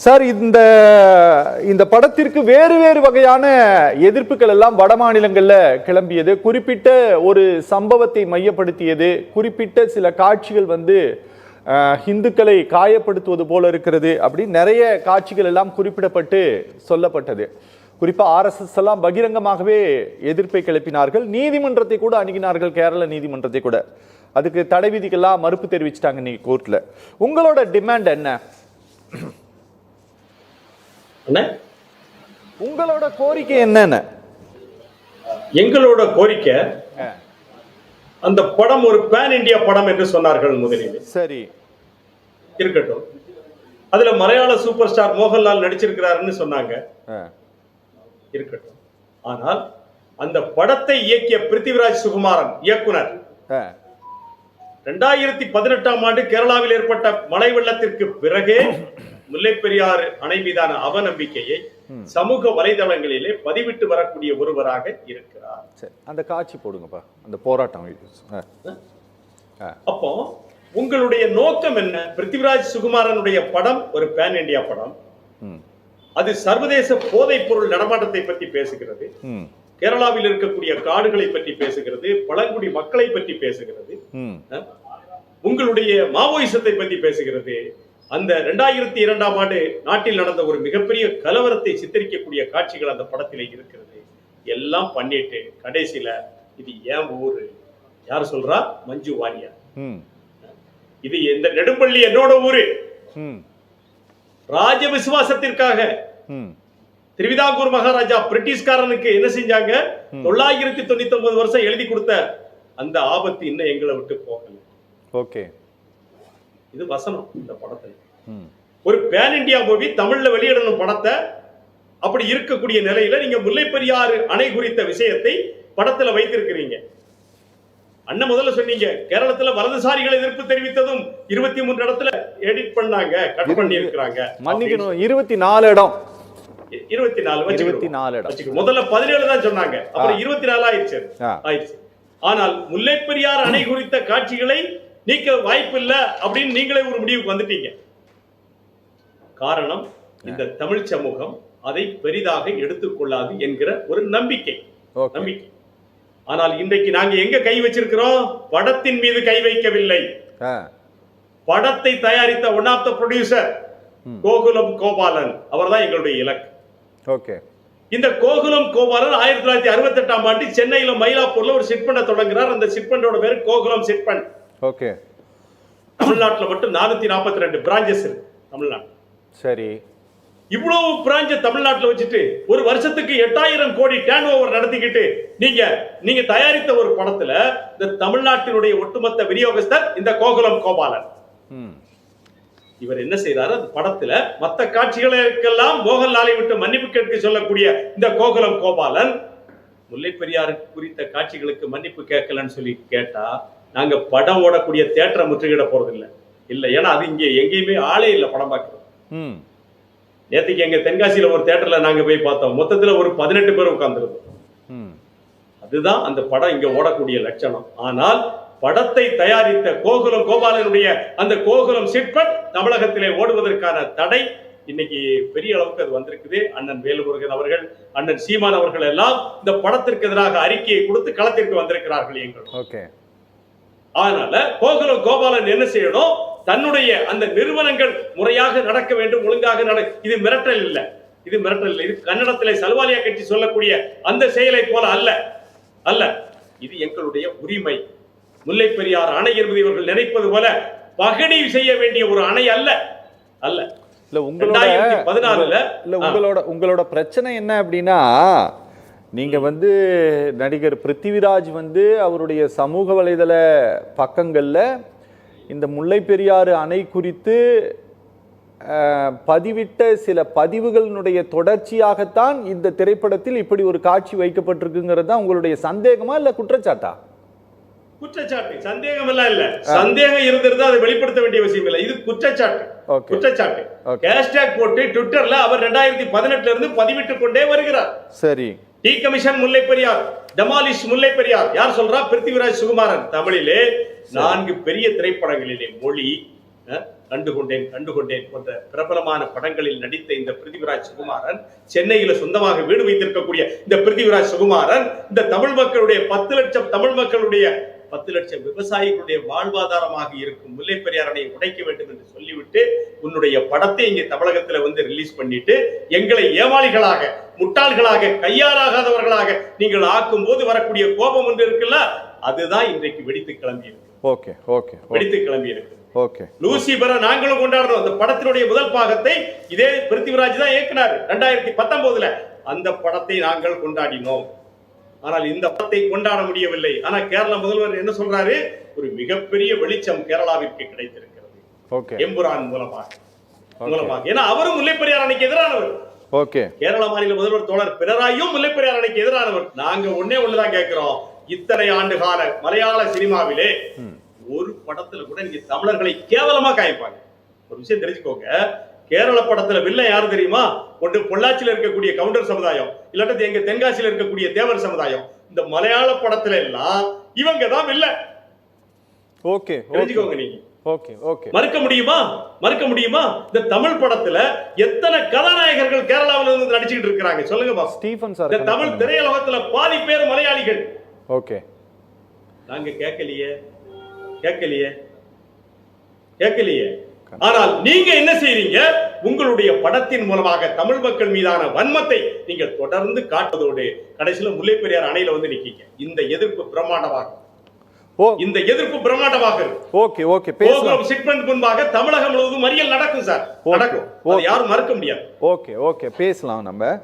Sir, இந்த படத்திற்கு வேறு வேறு வகையான எதிர்ப்புகள் எல்லாம் வட மாநிலங்கள்ல கிளம்பியது. குறிப்பிட்ட ஒரு சம்பவத்தை மையப்படுத்தியது. குறிப்பிட்ட சில காட்சிகள் இந்துக்களை காயப்படுத்துவது போல இருக்கிறது அப்படின்னு நிறைய காட்சிகள் எல்லாம் குறிப்பிடப்பட்டு சொல்லப்பட்டது. குறிப்பா RSS எல்லாம் பகிரங்கமாகவே எதிர்ப்பை கிளப்பினார்கள். நீதிமன்றத்தை கூட அணுகினார்கள், கேரள நீதிமன்றத்தை கூட. அதுக்கு தடை விதிக்கெல்லாம் மறுப்பு தெரிவிச்சிட்டாங்க இன்னைக்கு கோர்ட்ல. உங்களோட டிமாண்ட் என்ன? உங்களோட கோரிக்கை என்னன்னு? எங்களோட கோரிக்கை, அந்த படம் ஒரு பேன் இந்தியா படம் என்று சொன்னார்கள் முதலில். சரி, இருக்கட்டும். அதுல மலையாள சூப்பர் ஸ்டார் மோகன்லால் நடிச்சிருக்கிறாருன்னு சொன்னாங்க. இருக்கட்டும். ஆனால் அந்த படத்தை இயக்கிய பிருத்திவிராஜ் சுகுமாரன் இயக்குனர் 2018ஆம் ஆண்டு கேரளாவில் ஏற்பட்ட மழை வெள்ளத்திற்கு பிறகே முல்லை பெரியாறு அணை மீதான அவநம்பிக்கையை சமூக வலைதளங்களிலே பதிவிட்டு வரக்கூடிய ஒருவராக இருக்கிறார். அந்த காட்சி போடுங்கப்பா, அந்த போராட்டம். அப்போ உங்களுடைய நோக்கம் என்ன? பிருத்திவிராஜ் சுகுமாரனுடைய படம் ஒரு பேன் இந்தியா படம். அது சர்வதேச போதைப் பொருள் நடமாட்டத்தை பற்றி பேசுகிறது, கேரளாவில் இருக்கக்கூடிய காடுகளை பற்றி பேசுகிறது, பழங்குடி மக்களை பற்றி பேசுகிறது, உங்களுடைய மாவோயிசத்தை பற்றி பேசுகிறது. அந்த 2002ஆம் ஆண்டு நாட்டில் நடந்த ஒரு மிகப்பெரிய கலவரத்தை சித்தரிக்கக்கூடிய காட்சிகள் அந்த படத்திலே இருக்கிறது. எல்லாம் பண்ணிட்டு கடைசியில இது ஏன் ஊரு, யார் சொல்றா? மஞ்சு வாரியர். இது இந்த நெடும்பள்ளி என்னோட ஊரு. ராஜ விசுவாசத்திற்காக திருவிதாங்கூர் மகாராஜா பிரிட்டிஷ்காரனுக்கு என்ன செஞ்சாங்க? 999 வருஷம் எழுதி கொடுத்த அந்த ஆபத்து இன்னும் எங்களை விட்டு போகல. ஓகே, இது வசனம் இந்த படத்துல. ஒரு பேன் இந்தியா மூவி தமிழ்ல வெளியிடணும் படத்தை. அப்படி இருக்கக்கூடிய நிலையில நீங்க முல்லை பெரியாறு அணை குறித்த விஷயத்தை படத்துல வைத்திருக்கிறீங்க. அண்ணன் முதல்ல சொன்னீங்க, கேரளத்துல வலதுசாரிகள் எதிர்ப்பு தெரிவித்ததும் 23 இடத்துல எடிட் பண்ணாங்க, கட் பண்ணி இருக்கிறாங்க. 24 இடம். 24 இடம். முதல்ல 17 தான் சொன்னாங்க, அப்புறம் 24 ஆயிடுச்சு. ஆனால் முல்லை பெரியாறு அணை குறித்த காட்சிகளை நீக்க வாய்ப்பு இல்லை அப்படின்னு நீங்களே ஒரு முடிவுக்கு வந்துட்டீங்க. காரணம், இந்த தமிழ் சமூகம் அதை பெரிதாக எடுத்துக்கொள்ளாது என்கிற ஒரு நம்பிக்கை. ஆனால் இன்றைக்கு நாங்க எங்க கை வச்சிருக்கிறோம்? படத்தின் மீது கை வைக்கவில்லை. படத்தை தயாரித்த one of the producer Gokulam Gopalan, அவர் தான் எங்களுடைய இலக்கு. ஓகே. இந்த கோகுலம் கோபாலன் 1968ஆம் ஆண்டு சென்னையில மயிலாப்பூர்ல ஒரு சிட்பண்டை தொடங்குறார். அந்த சிட்பண்டோட பேரு கோகுலம் சிட்பண்ட். ஓகே. தமிழ்நாட்டில் மட்டும் 442 பிரான்சஸ் இருக்கு தமிழ்நாடு. சரி, இவ்வளவு பிரான்ச் தமிழ்நாட்டில் வச்சுட்டு ஒரு வருஷத்துக்கு 8000 கோடி டர்ன் ஓவர் நடத்திக்கிட்டு நீங்க தயாரித்த ஒரு படத்துல இந்த தமிழ்நாட்டினுடைய ஒட்டுமொத்த விநியோகஸ்தர் இந்த கோகுலம் கோபாலன். இவர் என்ன செய்தாரு? அந்த படத்துல மற்ற காட்சிகளுக்கெல்லாம் மோகன்லாலை விட்டு மன்னிப்பு கேட்க சொல்லக்கூடிய இந்த கோகுலம் கோபாலன் முல்லை பெரியாறு குறித்த காட்சிகளுக்கு மன்னிப்பு கேட்கலன்னு சொல்லி கேட்டா, நாங்க படம் ஓடக்கூடிய தியேட்டரை முற்றுகிட போறது இல்ல. ஏன்னா அது இங்க எங்கேயுமே ஆளே இல்லை படம் பார்க்கிறோம். நேற்றுக்கு எங்க தென்காசியில ஒரு தியேட்டர்ல நாங்க போய் பார்த்தோம். மொத்தத்துல ஒரு 18 பேர் உட்கார்ந்துருந்தோம். அதுதான் அந்த படம் இங்க ஓடக்கூடிய லட்சணம். ஆனால் படத்தை தயாரித்த கோகுலம் கோபாலனுடைய அந்த கோகுலம் சிட்பண்ட் தமிழகத்திலே ஓடுவதற்கான தடை இன்னைக்கு பெரிய அளவுக்கு அது வந்திருக்குது. அண்ணன் வேலுமுருகன் அவர்கள், அண்ணன் சீமான் அவர்கள் எல்லாம் இந்த படத்திற்கு எதிராக அறிக்கையை கொடுத்து களத்திற்கு வந்திருக்கிறார்கள் எங்கள். அதனால கோகுலம் கோபாலன் என்ன செய்யணும்? தன்னுடைய அந்த நிறுவனங்கள் முறையாக நடக்க வேண்டும், ஒழுங்காக இது மிரட்டல் இல்ல. இது கன்னடத்திலே சல்வாலியா கட்சி சொல்லக்கூடிய அந்த செயலை போல அல்ல. இது எங்களுடைய உரிமை. முல்லை பெரியாறு அணை என்பது இவர்கள் நினைப்பது போல பகடி செய்ய வேண்டிய ஒரு அணை அல்ல. உங்களோட பிரச்சனை என்ன அப்படின்னா, நீங்க நடிகர் பிருத்திவிராஜ் அவருடைய சமூக வலைதள பக்கங்கள்ல இந்த முல்லை பெரியாறு அணை குறித்து பதிவிட்ட சில பதிவுகளினுடைய தொடர்ச்சியாகத்தான் இந்த திரைப்படத்தில் இப்படி ஒரு காட்சி வைக்கப்பட்டிருக்குங்கிறது தான் உங்களுடைய சந்தேகமா இல்ல குற்றச்சாட்டா? குற்றச்சாட்டு. சந்தேகம் எல்லாம் இல்ல. சந்தேகம் இருந்திருந்தா அதை வெளிப்படுத்த வேண்டிய அவசியம் இல்லை. இது குற்றச்சாட்டு. ஹேஷ்டேக் போட்டு ட்விட்டர்ல அவர் 2018 இருந்து பதிவிட்டுக் கொண்டே வருகிறார். சரி. டி கமிஷன் முல்லை பெரியார், டெமாலிஷ் முல்லை பெரியார். யார் சொல்றா? பிருத்திவிராஜ் சுகுமாரன். தமிழிலே 4 பெரிய திரைப்படங்களிலே மொழி, கண்டுகொண்டேன் போன்ற பிரபலமான படங்களில் நடித்த இந்த பிருத்திவிராஜ் சுகுமாரன், சென்னையில சொந்தமாக வீடு வைத்திருக்கக்கூடிய இந்த பிருத்திவிராஜ் சுகுமாரன், இந்த தமிழ் மக்களுடைய 10 லட்சம் தமிழ் மக்களுடைய 10 லட்சம் விவசாயிகளுடைய வாழ்வாதாரமாக இருக்கும் முல்லை பெரியார் அணையை உடைக்க வேண்டும் என்று சொல்லிவிட்டு உன்னுடைய படத்தை இங்கே தமிழகத்துல வந்து ரிலீஸ் பண்ணிட்டு எங்களை ஏமாளிகளாக, முட்டாள்களாக, கையாலாகாதவர்களாக நீங்கள் ஆக்கும் போது வரக்கூடிய கோபம் ஒன்று இருக்குல்ல, அதுதான் இன்றைக்கு வெடித்து கிளம்பி இருக்கு. வெடித்து கிளம்பி இருக்கு. லூசிபரை நாங்களும் கொண்டாடுறோம். அந்த படத்தினுடைய முதல் பாகத்தை இதே பிருத்திவிராஜ் தான் இயக்குனார் 2019. அந்த படத்தை நாங்கள் கொண்டாடினோம். ஆனால் இந்த படத்தை கொண்டாட முடியவில்லை. ஆனா கேரள முதல்வர் என்ன சொல்றாரு? ஒரு மிகப்பெரிய வெளிச்சம் கேரளாவிற்கு கிடைத்திருக்கிறது எம்புரான் மூலமாக. ஏன்னா அவரும் முல்லை பெரியார் அணைக்கு எதிரானவர். கேரள மாநில முதல்வர் தோழர் பினராயும் முல்லை பெரியார் அணைக்கு எதிரானவர். நாங்க ஒண்ணுதான் கேட்கிறோம், இத்தனை ஆண்டு கால மலையாள சினிமாவிலே ஒரு படத்துல கூட நீங்க தமிழர்களை கேவலமா காய்ப்பாங்க. ஒரு விஷயம் தெரிஞ்சுக்கோங்க, கேரள படத்துல வில்லன் யாரு தெரியுமா? ஒன்று பொள்ளாச்சியில இருக்கக்கூடிய கவுண்டர் சமுதாயம், இல்லாட்டி எங்க தென்காசியில இருக்கக்கூடிய தேவர் சமுதாயம். இந்த மலையாள படத்துல எல்லாம் இவங்க தான் வில்லன். தெரிஞ்சுக்கோங்க நீங்க. மறுக்க முடியுமா? இந்த தமிழ் படத்துல எத்தனை கதாநாயகர்கள் கேரளாவில இருந்து நடிச்சுக்கிட்டு இருக்காங்க சொல்லுங்க. ஸ்டீபன் சார், இந்த தமிழ் திரையுலகத்துல பாதி பேர் மலையாளிகள். நாங்க கேட்கலையே. ஆனால் நீங்க என்ன செய்றீங்க? உங்களுடைய படத்தின் மூலமாக தமிழ் மக்கள் மீதான வன்மத்தை நீங்க தொடர்ந்து காட்டுவதோடு கடைசியில முல்லை பெரியார் அணையில வந்து நிக்கீங்க. இந்த எதிர்ப்பு பிரம்மாண்டமாக முன்பாக தமிழகம் முழுவதும் மறியல் நடக்கும் சார், நடக்கும். யாரும் மறுக்க முடியாது. பேசலாம் நம்ம.